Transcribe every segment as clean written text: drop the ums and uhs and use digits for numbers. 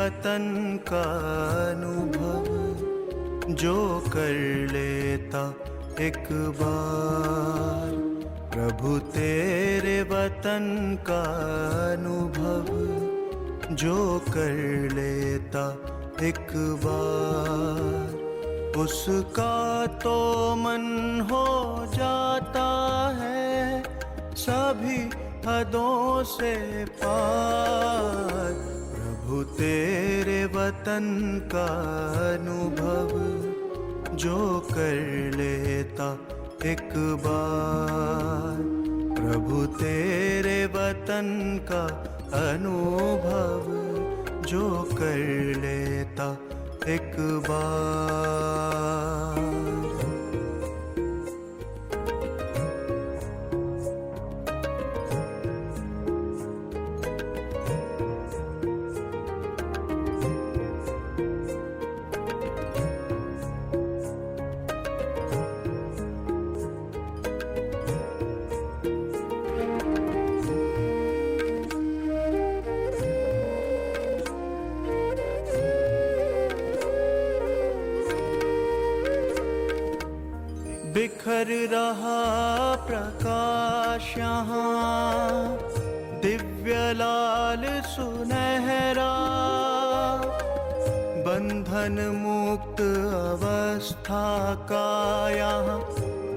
वतन का अनुभव जो कर लेता एक बार। प्रभु तेरे वतन का अनुभव जो कर लेता एक बार, उसका तो मन हो जाता है सभी हदों से पार। प्रभु तेरे वतन का अनुभव जो कर लेता एक बार। प्रभु तेरे वतन का अनुभव जो कर लेता एक बार। बिखर रहा प्रकाश यहाँ दिव्य लाल सुनहरा, बंधन मुक्त अवस्था का यहाँ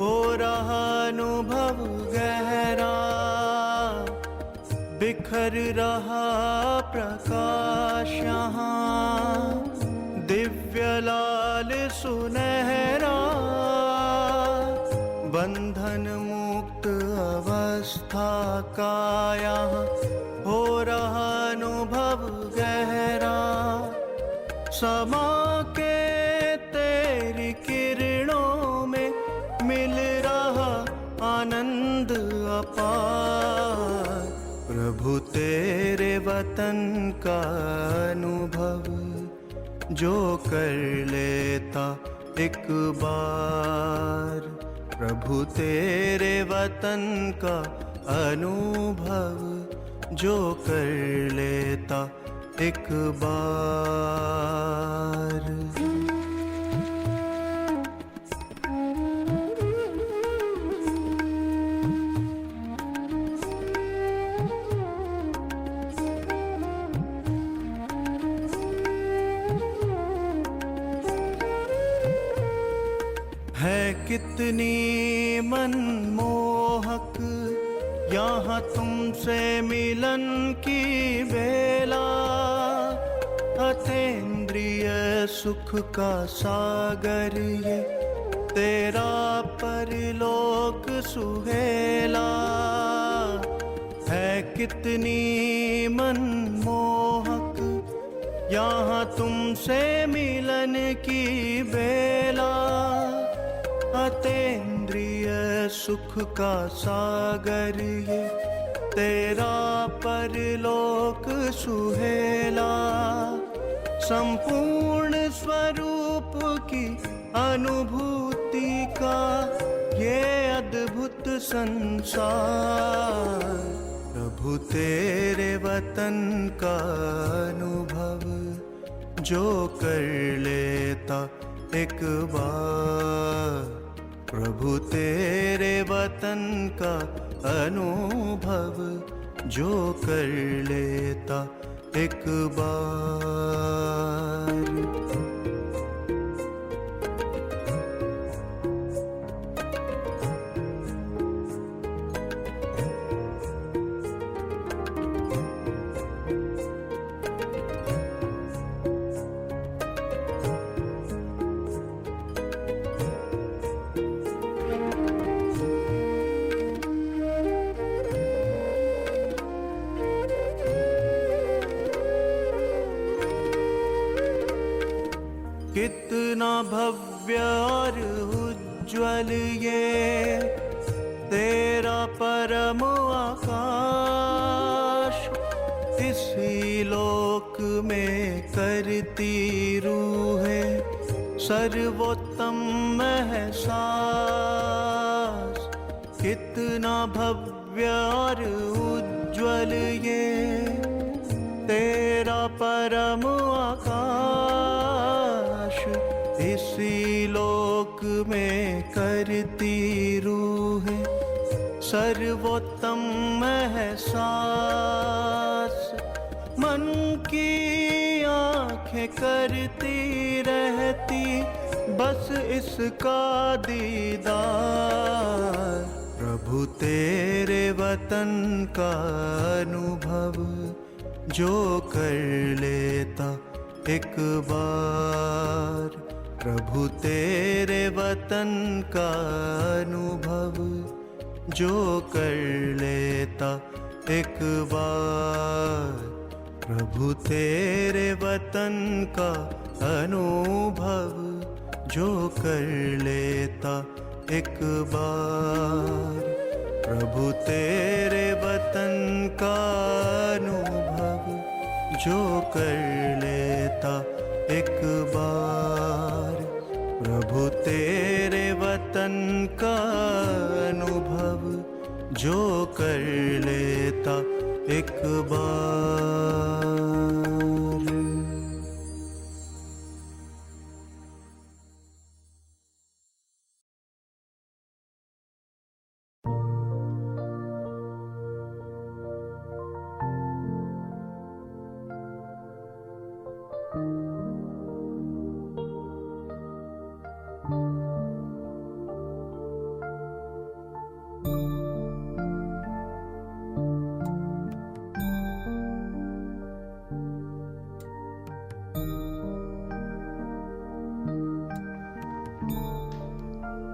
हो रहा अनुभव गहरा। बिखर रहा प्रकाश यहाँ दिव्य लाल सुनहरा, बंधन मुक्त अवस्था का यहाँ हो रहा अनुभव गहरा। समा के तेरी किरणों में मिल रहा आनंद अपार। प्रभु तेरे वतन का अनुभव जो कर लेता एक बार। प्रभु तेरे वतन का अनुभव जो कर लेता एक बार। है कितनी मनमोहक यहाँ तुमसे मिलन की बेला, अतीन्द्रिय सुख का सागर ये तेरा परलोक सुहेला। है कितनी मनमोहक यहाँ तुमसे मिलन की बेला, अतीन्द्रिय सुख का सागर ये तेरा परलोक सुहेला। संपूर्ण स्वरूप की अनुभूति का ये अद्भुत संसार। प्रभु तेरे वतन का अनुभव जो कर लेता एक बार। प्रभु तेरे वतन का अनुभव जो कर लेता एक बार। कितना भव्य और उज्ज्वल ये तेरा परम आकाश, इसी लोक में करती रूहें सर्वोत्तम एहसास। कितना भव्य और उज्ज्वल ये तेरा परम आकाश, इसी लोक में करती रूहें सर्वोत्तम एहसास। मन की आँखें करती रहती बस इसका दीदार। प्रभु तेरे वतन का अनुभव जो कर लेता एक बार। प्रभु तेरे वतन का अनुभव जो कर लेता एक बार। प्रभु तेरे वतन का अनुभव जो कर लेता एक बार। प्रभु तेरे वतन का अनुभव जो कर लेता एक बार। प्रभु तेरे वतन का अनुभव जो कर लेता एक बार।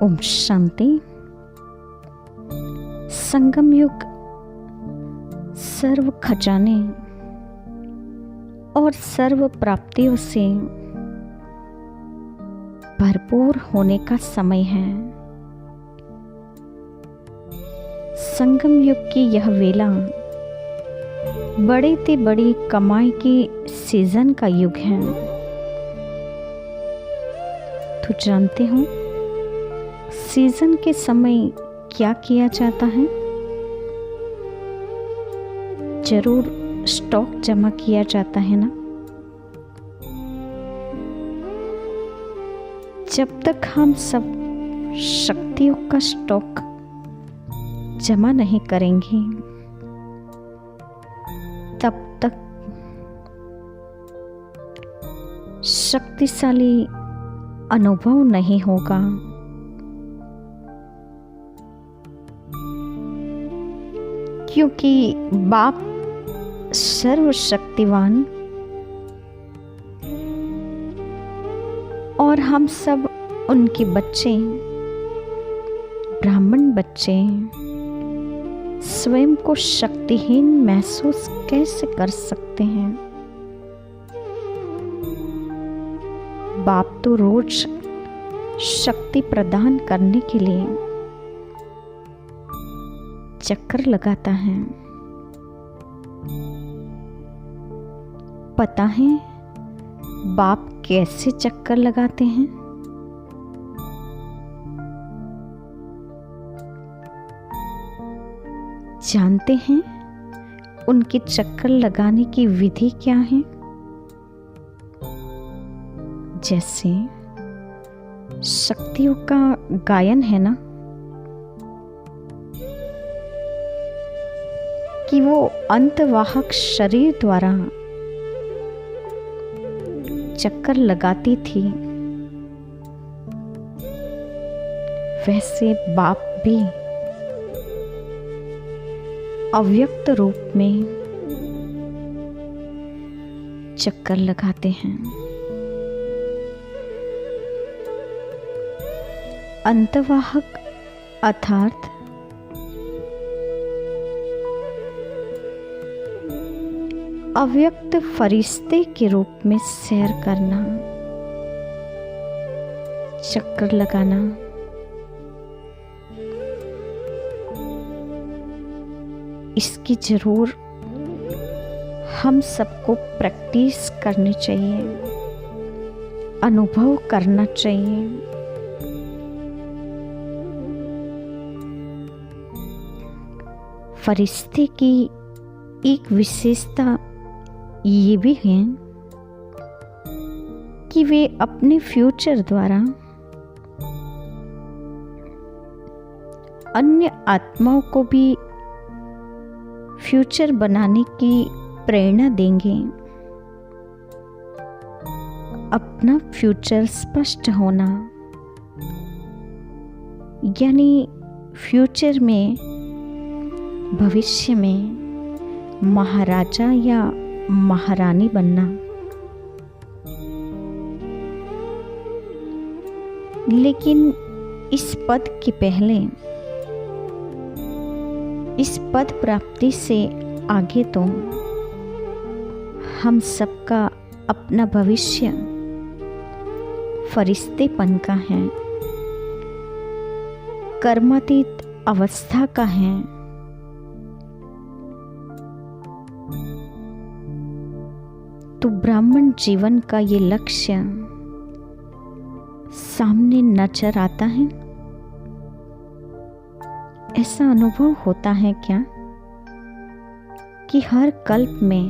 ओम शांति। संगम युग सर्व खजाने और सर्व प्राप्तियों से भरपूर होने का समय है। संगम युग की यह वेला बड़ी से बड़ी कमाई की सीजन का युग है। तो जानते हो सीजन के समय क्या किया जाता है? जरूर स्टॉक जमा किया जाता है ना। जब तक हम सब शक्तियों का स्टॉक जमा नहीं करेंगे तब तक शक्तिशाली अनुभव नहीं होगा। क्योंकि बाप सर्वशक्तिवान और हम सब उनके बच्चे, ब्राह्मण बच्चे स्वयं को शक्तिहीन महसूस कैसे कर सकते हैं? बाप तो रोज शक्ति प्रदान करने के लिए चक्कर लगाता है। पता है बाप कैसे चक्कर लगाते हैं? जानते हैं उनके चक्कर लगाने की विधि क्या है? जैसे शक्तियों का गायन है ना, कि वो अंतवाहक शरीर द्वारा चक्कर लगाती थी, वैसे बाप भी अव्यक्त रूप में चक्कर लगाते हैं। अंतवाहक अर्थात अव्यक्त फरिश्ते के रूप में सैर करना, चक्कर लगाना। इसकी जरूर हम सबको प्रैक्टिस करनी चाहिए, अनुभव करना चाहिए। फरिश्ते की एक विशेषता ये भी हैं कि वे अपने फ्यूचर द्वारा अन्य आत्माओं को भी फ्यूचर बनाने की प्रेरणा देंगे। अपना फ्यूचर स्पष्ट होना यानी फ्यूचर में, भविष्य में महाराजा या महारानी बनना। लेकिन इस पद के पहले, इस पद प्राप्ति से आगे तो हम सबका अपना भविष्य फरिश्तेपन का है, कर्मातीत अवस्था का है। तो ब्राह्मण जीवन का ये लक्ष्य सामने नजर आता है। ऐसा अनुभव होता है क्या कि हर कल्प में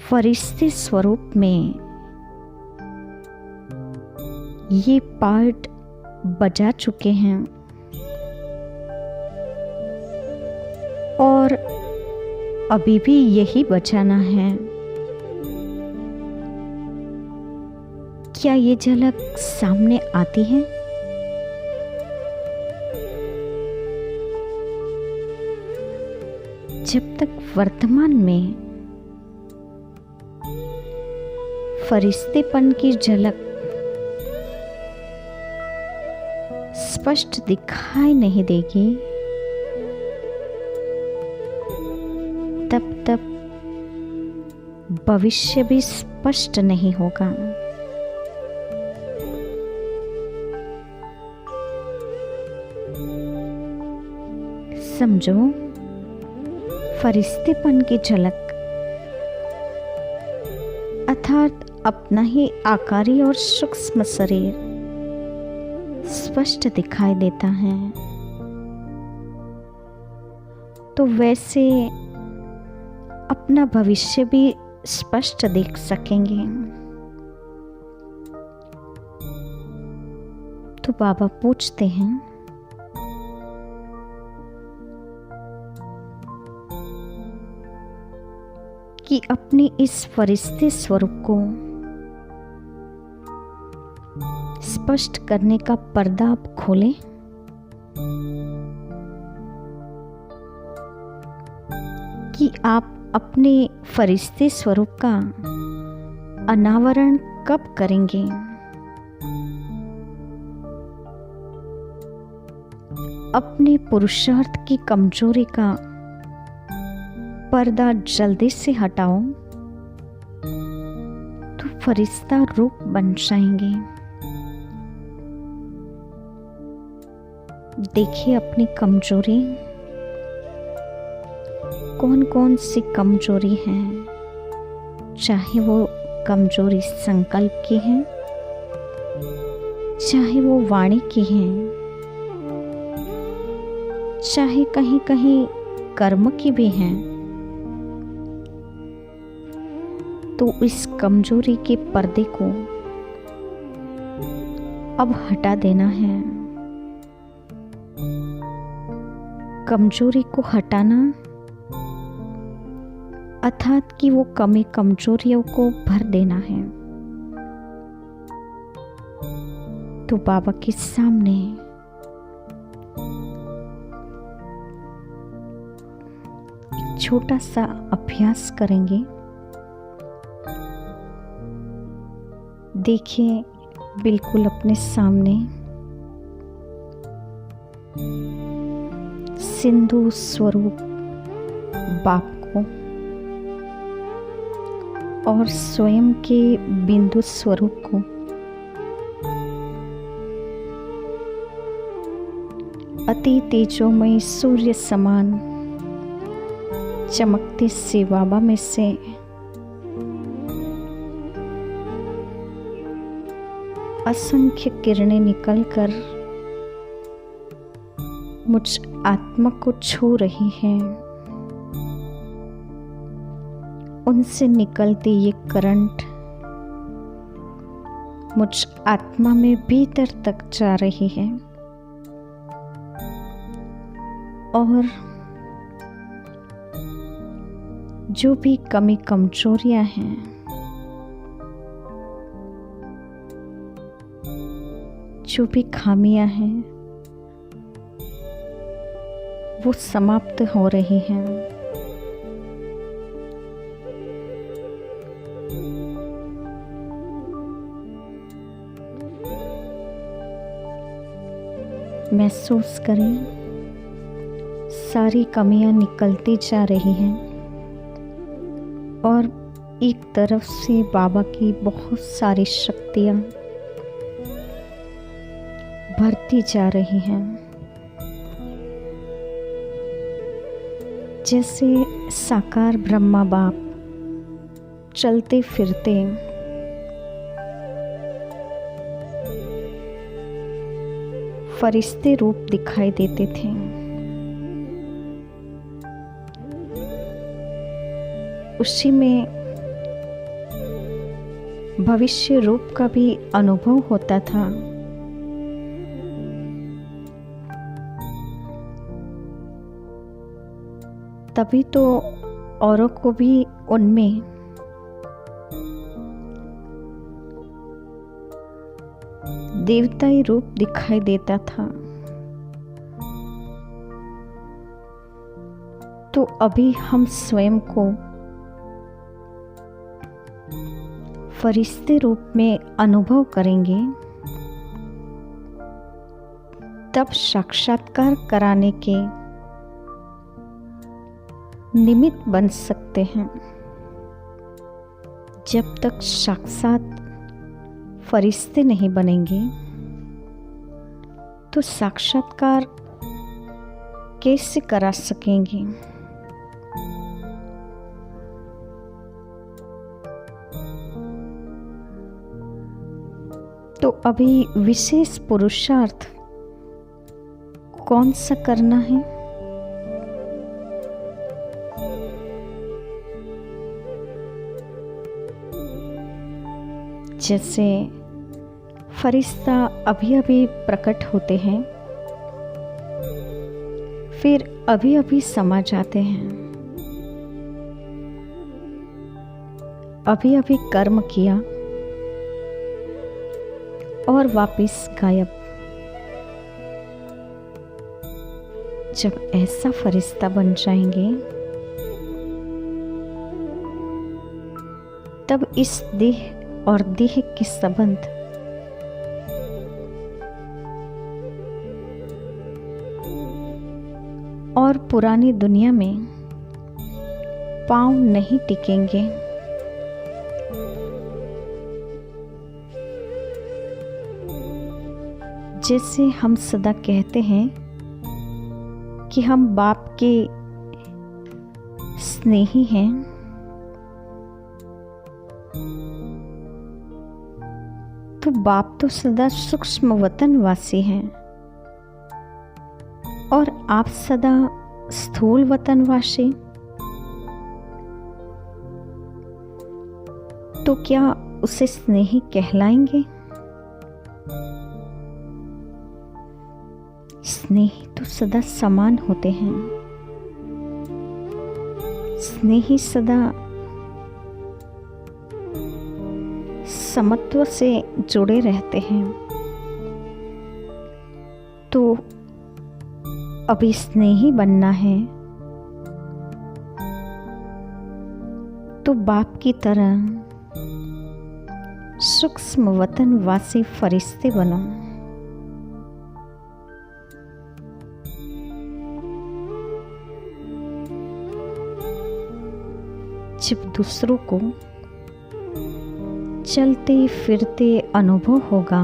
फरिश्ते स्वरूप में ये पार्ट बजा चुके हैं और अभी भी यही बचाना है। क्या ये झलक सामने आती है? जब तक वर्तमान में फरिश्तेपन की झलक स्पष्ट दिखाई नहीं देगी, तब तक भविष्य भी स्पष्ट नहीं होगा। समझो, फरिश्तेपन की झलक अर्थात अपना ही आकारी और सूक्ष्म शरीर स्पष्ट दिखाई देता है। तो वैसे अपना भविष्य भी स्पष्ट देख सकेंगे। तो बाबा पूछते हैं, कि अपनी इस फरिश्ते स्वरूप को स्पष्ट करने का पर्दा आप खोलें। कि आप अपने फरिश्ते स्वरूप का अनावरण कब करेंगे? अपने पुरुषार्थ की कमजोरी का पर्दा जल्दी से हटाओ तो फरिश्ता रूप बन जाएंगे। देखिए अपनी कमजोरी, कौन कौन सी कमजोरी है, चाहे वो कमजोरी संकल्प की है, चाहे वो वाणी की है, चाहे कहीं कहीं कर्म की भी है। तो इस कमजोरी के पर्दे को अब हटा देना है। कमजोरी को हटाना अर्थात कि वो कमी कमजोरियों को भर देना है। तो बाबा के सामने एक छोटा सा अभ्यास करेंगे। देखिए बिल्कुल अपने सामने सिंधु स्वरूप बाप को और स्वयं के बिंदु स्वरूप को अति तेजोमय सूर्य समान चमकते से बाबा में से असंख्य किरणें निकलकर मुझ आत्मा को छू रही हैं। उनसे निकलती ये करंट मुझ आत्मा में भीतर तक जा रही है और जो भी कमी कमजोरियां हैं, जो भी खामियां हैं, वो समाप्त हो रही हैं। महसूस करें सारी कमियां निकलती जा रही हैं और एक तरफ से बाबा की बहुत सारी शक्तियां भरती जा रही हैं। जैसे साकार ब्रह्मा बाप चलते फिरते फरिश्ते रूप दिखाई देते थे, उसी में भविष्य रूप का भी अनुभव होता था। तभी तो औरों को भी उनमें देवताई रूप दिखाई देता था। तो अभी हम स्वयं को फरिश्ते रूप में अनुभव करेंगे, तब साक्षात्कार कराने के निमित्त बन सकते हैं। जब तक साक्षात फरिश्ते नहीं बनेंगे तो साक्षात्कार कैसे करा सकेंगे। तो अभी विशेष पुरुषार्थ कौन सा करना है? जैसे फरिश्ता अभी अभी प्रकट होते हैं, फिर अभी अभी समा जाते हैं, अभी अभी कर्म किया और वापस गायब। जब ऐसा फरिश्ता बन जाएंगे तब इस देह और देह के संबंध और पुरानी दुनिया में पांव नहीं टिकेंगे। जैसे हम सदा कहते हैं कि हम बाप के स्नेही हैं, तो बाप तो सदा सूक्ष्म वतनवासी हैं और आप सदा स्थूल वतनवासी। तो क्या उसे स्नेही कहलाएंगे? स्नेही तो सदा समान होते हैं। स्नेही सदा समत्व से जुड़े रहते हैं। तो अभी स्नेही बनना है तो बाप की तरह सूक्ष्म वतनवासी फरिश्ते बनो। जब दूसरों को चलते फिरते अनुभव होगा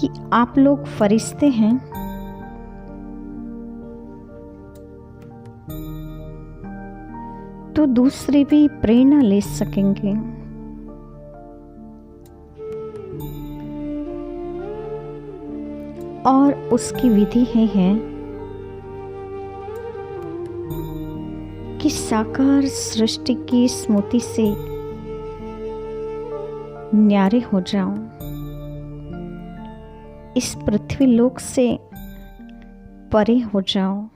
कि आप लोग फरिश्ते हैं, तो दूसरे भी प्रेरणा ले सकेंगे। और उसकी विधि है कि साकार सृष्टि की स्मृति से न्यारे हो जाऊं, इस पृथ्वी लोक से परे हो जाऊं,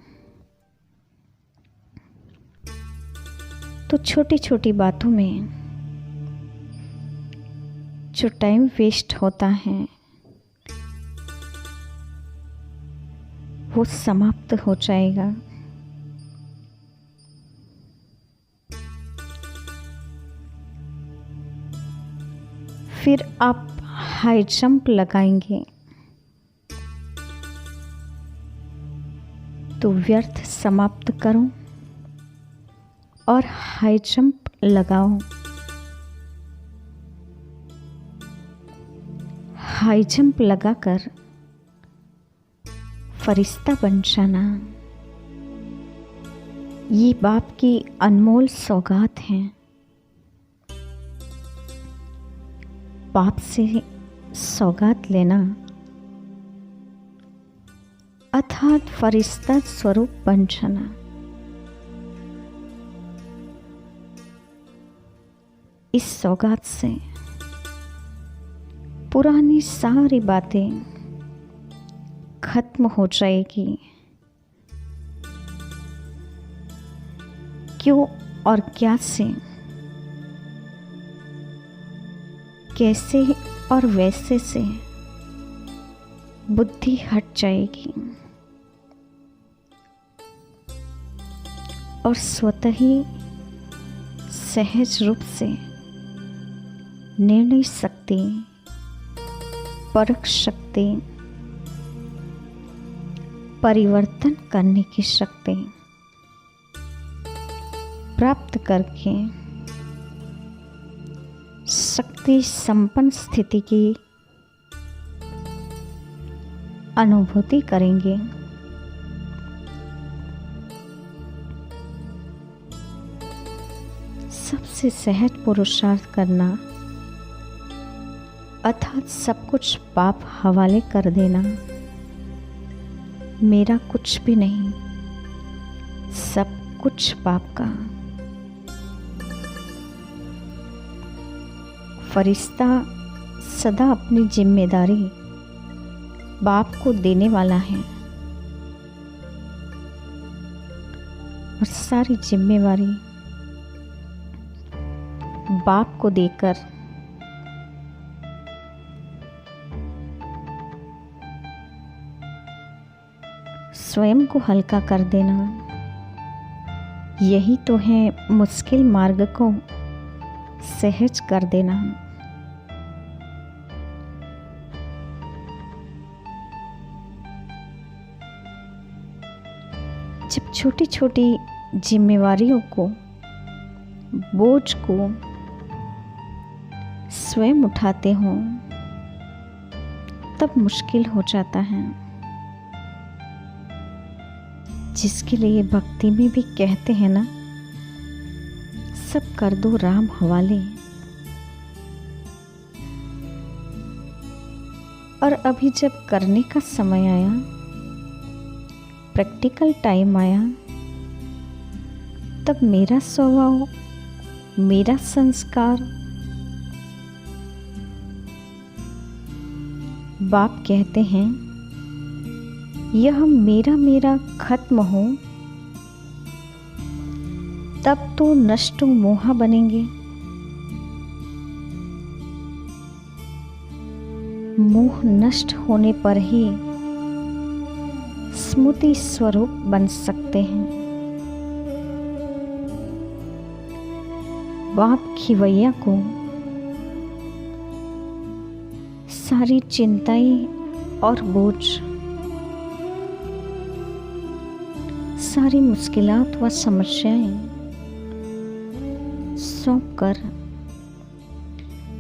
तो छोटी छोटी बातों में जो टाइम वेस्ट होता है वो समाप्त हो जाएगा। फिर आप हाई जंप लगाएंगे तो व्यर्थ समाप्त करो और हाई जंप लगाओ। हाई जंप लगाकर फरिश्ता बन जाना, ये बाप की अनमोल सौगात है। बाप से सौगात लेना अर्थात फरिश्ता स्वरूप बन जाना। इस सौगात से पुरानी सारी बातें खत्म हो जाएगी। क्यों और क्या से, कैसे और वैसे से बुद्धि हट जाएगी और स्वतः ही सहज रूप से निर्णय शक्ति, परख शक्ति, परिवर्तन करने की शक्ति प्राप्त करके शक्ति संपन्न स्थिति की अनुभूति करेंगे। सबसे सहज पुरुषार्थ करना अर्थात सब कुछ पाप हवाले कर देना। मेरा कुछ भी नहीं, सब कुछ पाप का। फरिश्ता सदा अपनी जिम्मेदारी बाप को देने वाला है और सारी जिम्मेवारी बाप को देकर स्वयं को हल्का कर देना, यही तो है मुश्किल मार्ग को सहज कर देना। जब छोटी छोटी जिम्मेवारियों को, बोझ को स्वयं उठाते हो तब मुश्किल हो जाता है। जिसके लिए भक्ति में भी कहते हैं ना, सब कर दो राम हवाले। और अभी जब करने का समय आया, प्रैक्टिकल टाइम आया, तब मेरा स्वभाव, मेरा संस्कार, बाप कहते हैं यह मेरा मेरा खत्म हो, तब तो नष्टो मोहा बनेंगे। मोह नष्ट होने पर ही स्मृति स्वरूप बन सकते हैं। बाप खिवैया को सारी चिंताएं और बोझ, सारी मुश्किलात व समस्याएं सौंप कर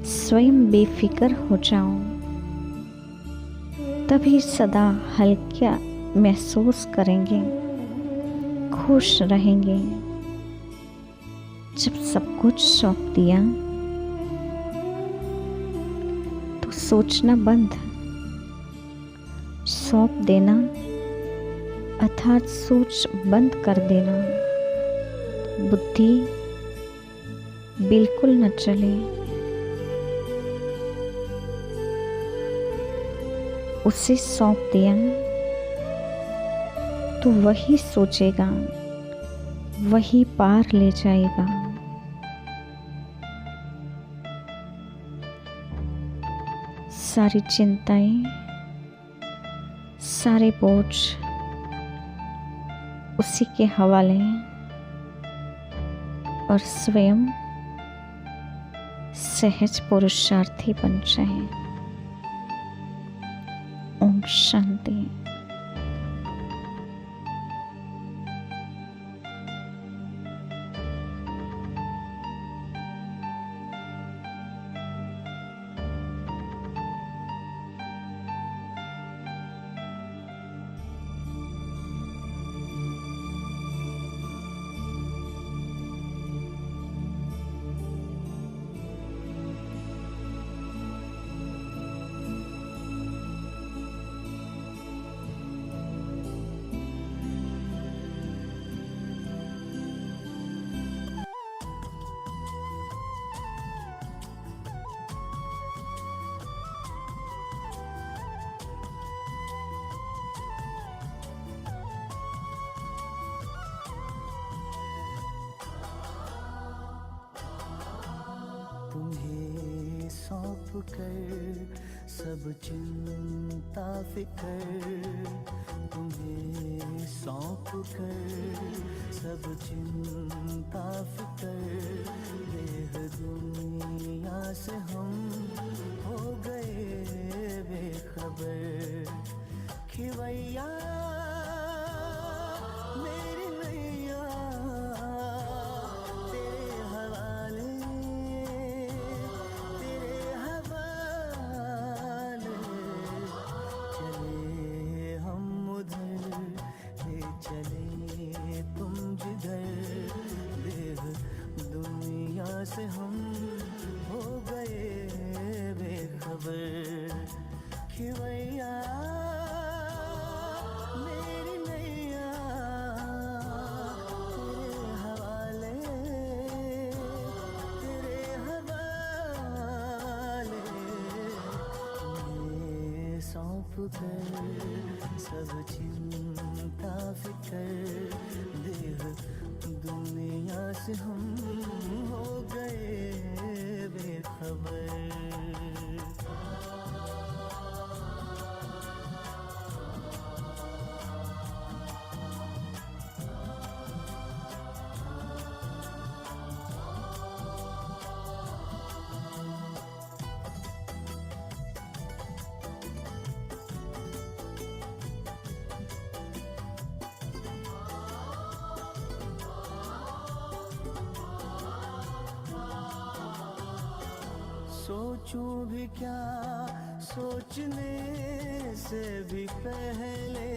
स्वयं बेफिक्र हो जाओ, तभी सदा हल्का महसूस करेंगे, खुश रहेंगे। जब सब कुछ सौंप दिया तो सोचना बंद, सौंप देना अर्थात सोच बंद कर देना। बुद्धि बिल्कुल न चले, उसे सौंप दिया तो वही सोचेगा, वही पार ले जाएगा। सारी चिंताएं, सारे बोझ उसी के हवाले और स्वयं सहज पुरुषार्थी बन जाए। ओम शांति। तुम्हें सौंप कर सब चिंता फिकर, तुम्हें सौंप कर सब चिंता फिकर, देह दुनिया से हम हो गए बेखबर। खिवैया मेरी नैया तेरे हवाले, तेरे हवाले। चले हम उधर, ले चले तुम जिधर, देह दुनिया से हम हो गए बेखबर। खिवैया मेरी नैया तेरे हवाले, तेरे हवाले। तुम्हें सौंप कर सब चिंता फिकर, देह दुनिया से हम हो गए बेखबर। सोचूं भी क्या सोचने से भी पहले,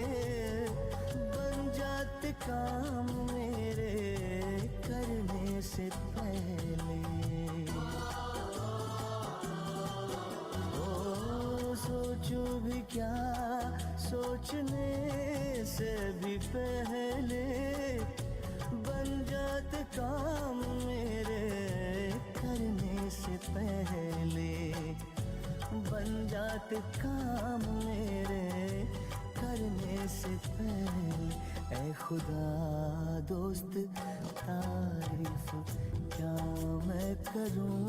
बन जाते काम मेरे करने से पहले। ओ सोचूं भी क्या सोचने से भी पहले, बन जाते काम मेरे करने से पहले, बन जाते काम मेरे करने से पहले। ऐ खुदा दोस्त तारीफ क्या मैं करूं,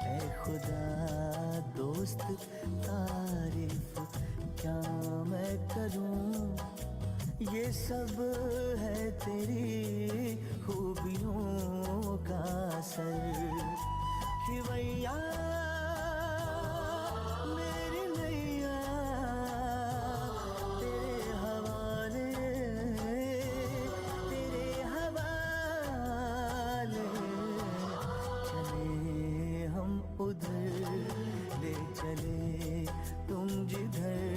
ऐ खुदा दोस्त तारीफ क्या मैं करूं। ये सब है तेरी खूबियों का असर। खिवैया मेरी नैया तेरे हवाले, तेरे हवाले। चले हम उधर, ले चले तुम जिधर,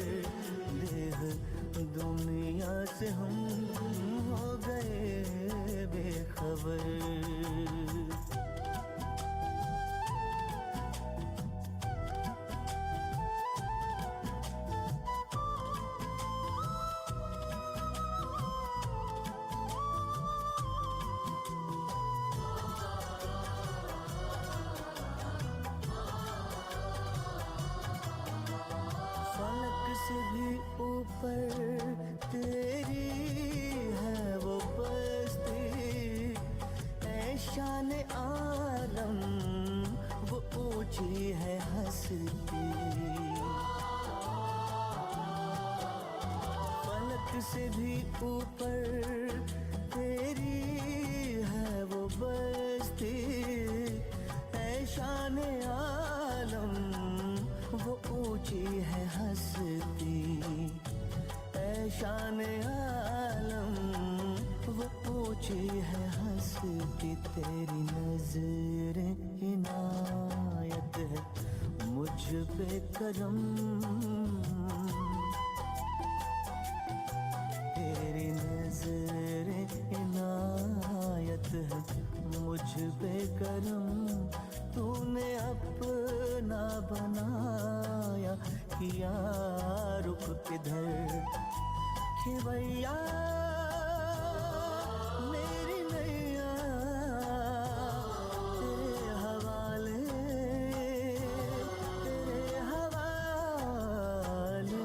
देह दुनिया से हम हो गए बेखबर। से भी ऊपर तेरी है वो बस्ती, ऐ शान आलम वो ऊंची है हस्ती, ऐ शान आलम वो ऊंची है हस्ती। तेरी नजरें इनायत है मुझ पे करम, तेरी नजरें इनायत है मुझ पे करम। तूने अपना बनाया किया रुख किधर, खिवैया मेरी नैया तेरे हवाले, तेरे हवाले।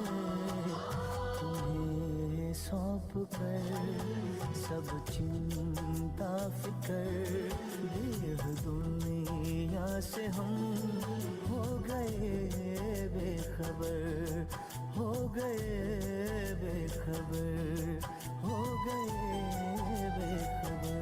तुम्हें सौंप कर सब चिंता फिकर, देह दुनिया से हम हो गए बेखबर, हो गए बेखबर, हो गए बेखबर।